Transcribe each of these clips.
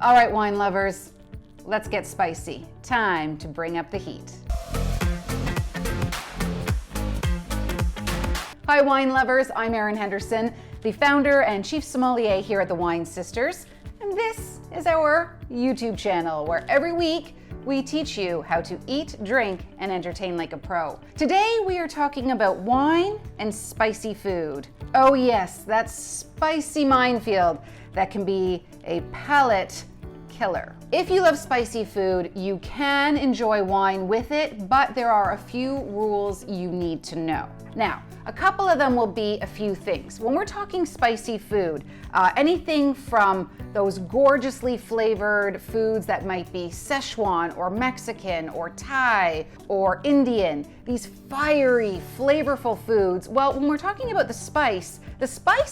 All right, wine lovers, let's get spicy. Time to bring up the heat. Hi, wine lovers. I'm Erin Henderson, the founder and chief sommelier here at the Wine Sisters. And this is our YouTube channel where every week we teach you how to eat, drink, and entertain like a pro. Today we are talking about wine and spicy food. Oh yes, that spicy minefield that can be a palate killer. If you love spicy food, you can enjoy wine with it, but there are a few rules you need to know. Now, a couple of them will be a few things. When we're talking spicy food, anything from those gorgeously flavored foods that might be Szechuan or Mexican or Thai or Indian, these fiery, flavorful foods, well, when we're talking about the spice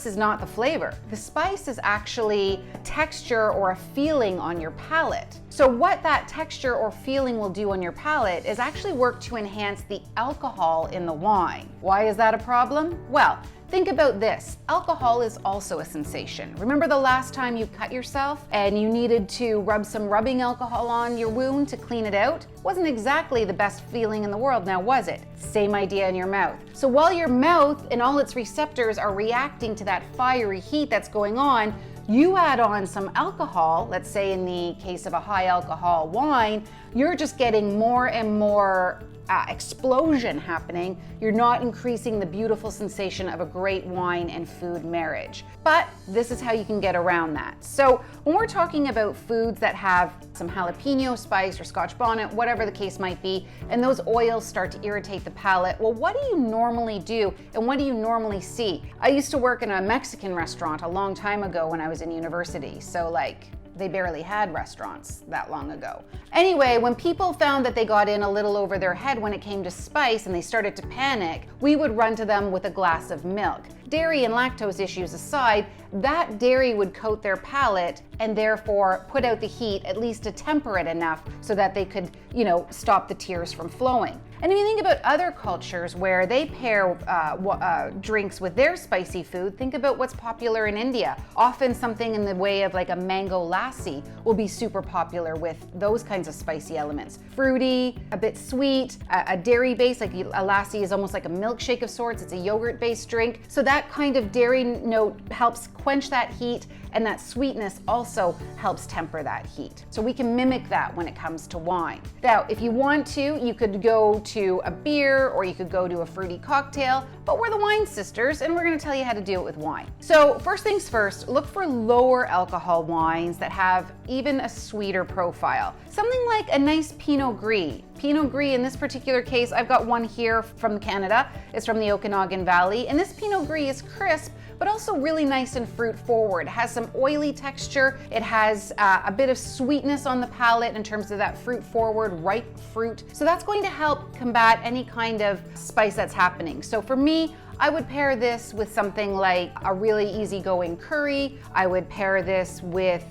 is not the flavor. The spice is actually a texture or a feeling on your palate. So what that texture or feeling will do on your palate is actually work to enhance the alcohol in the wine. Why is that a problem? Well, think about this. Alcohol is also a sensation. Remember the last time you cut yourself and you needed to rub some rubbing alcohol on your wound to clean it out? Wasn't exactly the best feeling in the world, now was it? Same idea in your mouth. So while your mouth and all its receptors are reacting to that fiery heat that's going on, you add on some alcohol, let's say in the case of a high alcohol wine, you're just getting more and more explosion happening. You're not increasing the beautiful sensation of a great wine and food marriage. But this is how you can get around that. So when we're talking about foods that have some jalapeno spice or Scotch bonnet, whatever the case might be, and those oils start to irritate the palate, well, what do you normally do and what do you normally see? I used to work in a Mexican restaurant a long time ago when I was in university. So they barely had restaurants that long ago. Anyway, when people found that they got in a little over their head when it came to spice and they started to panic, we would run to them with a glass of milk. Dairy and lactose issues aside, that dairy would coat their palate and therefore put out the heat, at least to temper it enough so that they could, stop the tears from flowing. And if you think about other cultures where they pair drinks with their spicy food, think about what's popular in India. Often something in the way of like a mango lassi will be super popular with those kinds of spicy elements. Fruity, a bit sweet, a dairy base, like a lassi is almost like a milkshake of sorts. It's a yogurt-based drink. So that kind of dairy note helps quench that heat, and that sweetness also helps temper that heat. So we can mimic that when it comes to wine. Now, if you want to, you could go to a beer or you could go to a fruity cocktail, but we're the Wine Sisters and we're gonna tell you how to do it with wine. So first things first, look for lower alcohol wines that have even a sweeter profile. Something like a nice Pinot Gris. Pinot Gris in this particular case, I've got one here from Canada. It's from the Okanagan Valley, and this Pinot Gris is crisp, but also really nice and fruit forward. It has some oily texture. It has a bit of sweetness on the palate in terms of that fruit forward, ripe fruit. So that's going to help combat any kind of spice that's happening. So for me, I would pair this with something like a really easygoing curry. I would pair this with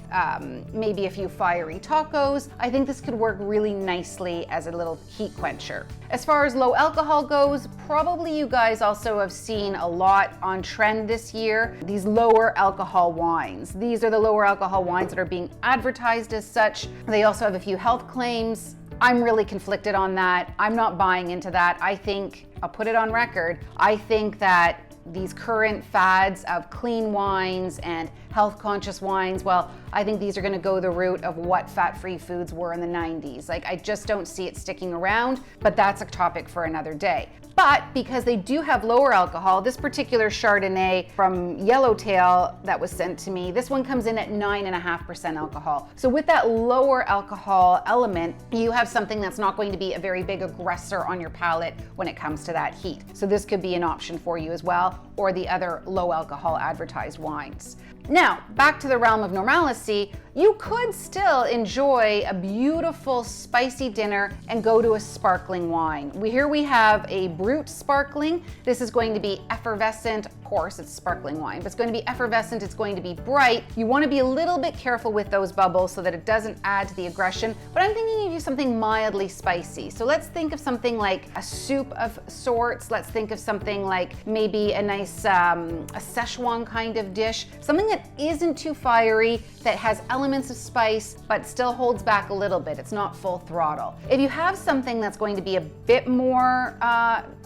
maybe a few fiery tacos. I think this could work really nicely as a little heat quencher. As far as low alcohol goes, probably you guys also have seen a lot on trend this year, these lower alcohol wines. These are the lower alcohol wines that are being advertised as such. They also have a few health claims. I'm really conflicted on that. I'm not buying into that. I think, I'll put it on record, I think that these current fads of clean wines and health-conscious wines, well, I think these are gonna go the route of what fat-free foods were in the 90s. I just don't see it sticking around, but that's a topic for another day. But because they do have lower alcohol, this particular Chardonnay from Yellowtail that was sent to me, this one comes in at 9.5% alcohol. So with that lower alcohol element, you have something that's not going to be a very big aggressor on your palate when it comes to that heat. So this could be an option for you as well, or the other low alcohol advertised wines. Now, back to the realm of normalcy, you could still enjoy a beautiful spicy dinner and go to a sparkling wine. Here we have a Brut sparkling. This is going to be effervescent. Of course, it's sparkling wine, but it's going to be effervescent, it's going to be bright. You want to be a little bit careful with those bubbles so that it doesn't add to the aggression, but I'm thinking of something mildly spicy. So let's think of something like a soup of sorts. Let's think of something like maybe a nice a Szechuan kind of dish, something that isn't too fiery, that has elements of spice, but still holds back a little bit. It's not full throttle. If you have something that's going to be a bit more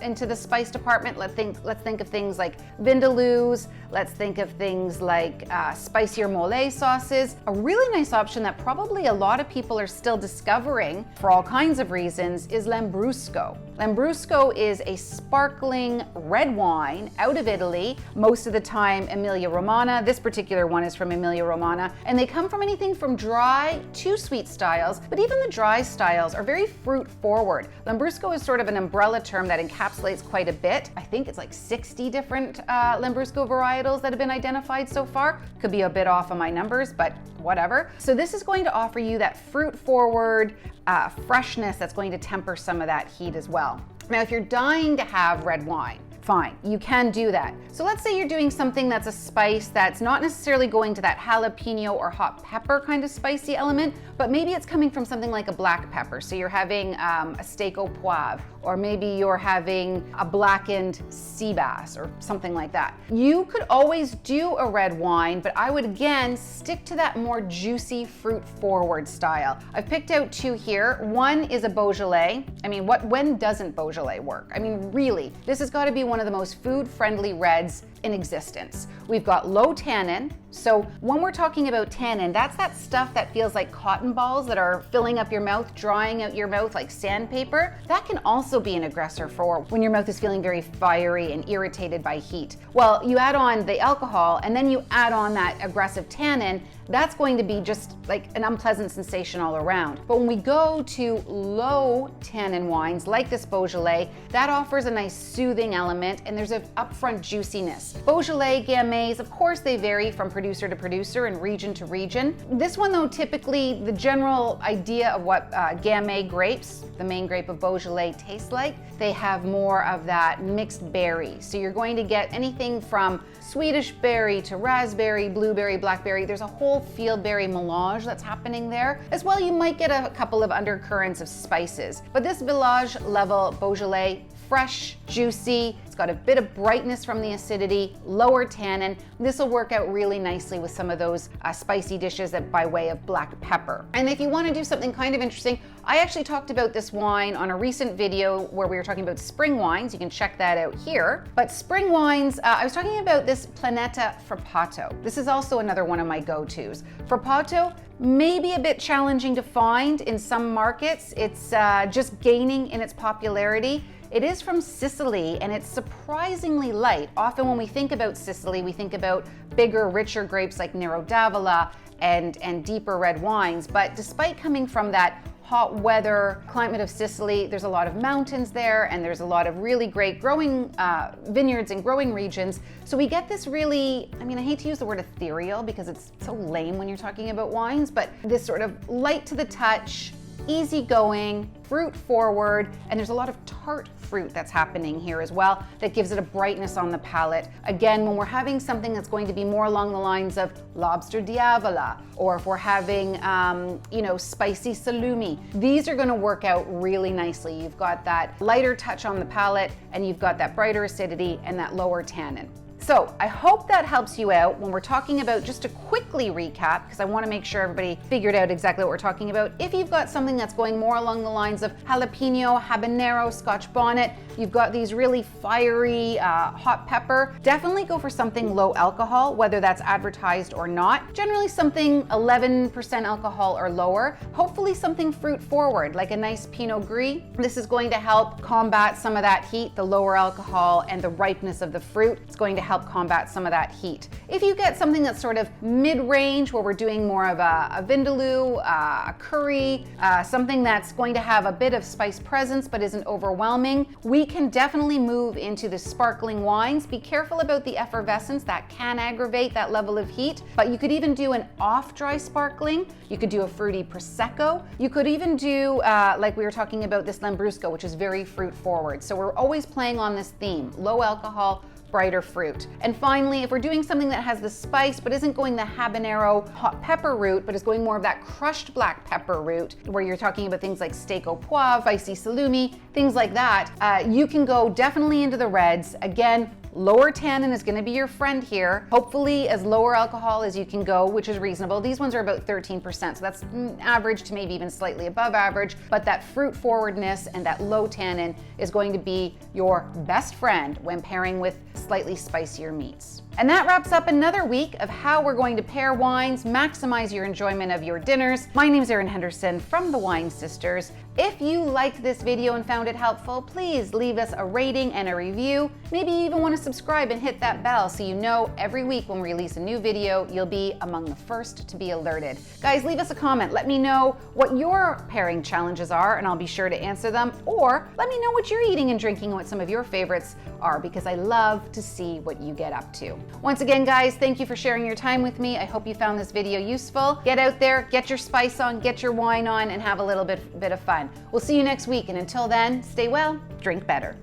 into the spice department, let's think of things like vindaloos, let's think of things like spicier mole sauces. A really nice option that probably a lot of people are still discovering for all kinds of reasons is Lambrusco. Lambrusco is a sparkling red wine out of Italy, most of the time Emilia-Romagna. This particular one is from Emilia-Romagna, and they come from anything from dry to sweet styles, but even the dry styles are very fruit forward. Lambrusco is sort of an umbrella term that encapsulates quite a bit. I think it's like 60 different Lambrusco varietals that have been identified so far. Could be a bit off on my numbers, but whatever. So this is going to offer you that fruit forward freshness that's going to temper some of that heat as well. Now, if you're dying to have red wine, fine, you can do that. So let's say you're doing something that's a spice that's not necessarily going to that jalapeno or hot pepper kind of spicy element, but maybe it's coming from something like a black pepper. So you're having a steak au poivre, or maybe you're having a blackened sea bass or something like that. You could always do a red wine, but I would again stick to that more juicy fruit forward style. I've picked out two here. One is a Beaujolais. I mean, when doesn't Beaujolais work? I mean, really, this has got to be one of the most food-friendly reds in existence. We've got low tannin. So when we're talking about tannin, that's that stuff that feels like cotton balls that are filling up your mouth, drying out your mouth like sandpaper. That can also be an aggressor for when your mouth is feeling very fiery and irritated by heat. Well, you add on the alcohol and then you add on that aggressive tannin, that's going to be just like an unpleasant sensation all around. But when we go to low tannin wines like this Beaujolais, that offers a nice soothing element and there's an upfront juiciness. Beaujolais, Gamays, of course they vary from producer to producer and region to region. This one though, typically the general idea of what Gamay grapes, the main grape of Beaujolais, tastes like, they have more of that mixed berry. So you're going to get anything from Swedish berry to raspberry, blueberry, blackberry. There's a whole field berry melange that's happening there. As well, you might get a couple of undercurrents of spices. But this village level Beaujolais, fresh, juicy, it's got a bit of brightness from the acidity, lower tannin. This will work out really nicely with some of those spicy dishes that by way of black pepper. And if you want to do something kind of interesting, I actually talked about this wine on a recent video where we were talking about spring wines. You can check that out here. But spring wines, I was talking about this Planeta Frappato. This is also another one of my go-tos. Frappato, maybe a bit challenging to find in some markets. It's just gaining in its popularity. It is from Sicily and it's surprisingly light. Often when we think about Sicily, we think about bigger, richer grapes like Nero d'Avola and deeper red wines. But despite coming from that hot weather climate of Sicily, there's a lot of mountains there and there's a lot of really great growing vineyards and growing regions. So we get this really, I mean, I hate to use the word ethereal because it's so lame when you're talking about wines, but this sort of light to the touch, easygoing, fruit forward, and there's a lot of tart fruit that's happening here as well that gives it a brightness on the palate. Again, when we're having something that's going to be more along the lines of lobster diavola, or if we're having, spicy salumi, these are going to work out really nicely. You've got that lighter touch on the palate, and you've got that brighter acidity and that lower tannin. So I hope that helps you out when we're talking about, just to quickly recap, because I want to make sure everybody figured out exactly what we're talking about. If you've got something that's going more along the lines of jalapeno, habanero, Scotch bonnet, you've got these really fiery hot pepper, definitely go for something low alcohol, whether that's advertised or not. Generally something 11% alcohol or lower. Hopefully something fruit forward, like a nice Pinot Gris. This is going to help combat some of that heat, the lower alcohol and the ripeness of the fruit. It's going to help combat some of that heat. If you get something that's sort of mid-range, where we're doing more of a vindaloo, a curry, something that's going to have a bit of spice presence but isn't overwhelming, we can definitely move into the sparkling wines. Be careful about the effervescence, that can aggravate that level of heat, but you could even do an off-dry sparkling. You could do a fruity Prosecco. You could even do, like we were talking about, this Lambrusco, which is very fruit forward. So we're always playing on this theme, low alcohol, brighter fruit. And finally, if we're doing something that has the spice but isn't going the habanero hot pepper route, but is going more of that crushed black pepper route, where you're talking about things like steak au poivre, spicy salumi, things like that, you can go definitely into the reds. Again, Lower tannin is going to be your friend here. Hopefully as lower alcohol as you can go, which is reasonable. These ones are about 13%, so that's average to maybe even slightly above average, but that fruit forwardness and that low tannin is going to be your best friend when pairing with slightly spicier meats. And that wraps up another week of how we're going to pair wines, maximize your enjoyment of your dinners. My name's Erin Henderson from the Wine Sisters. If you liked this video and found it helpful, please leave us a rating and a review. Maybe you even want to subscribe and hit that bell so you know every week when we release a new video, you'll be among the first to be alerted. Guys, leave us a comment. Let me know what your pairing challenges are and I'll be sure to answer them. Or let me know what you're eating and drinking and what some of your favorites are, because I love to see what you get up to. Once again, guys, thank you for sharing your time with me. I hope you found this video useful. Get out there, get your spice on, get your wine on, and have a little bit of fun. We'll see you next week, and until then, stay well, drink better.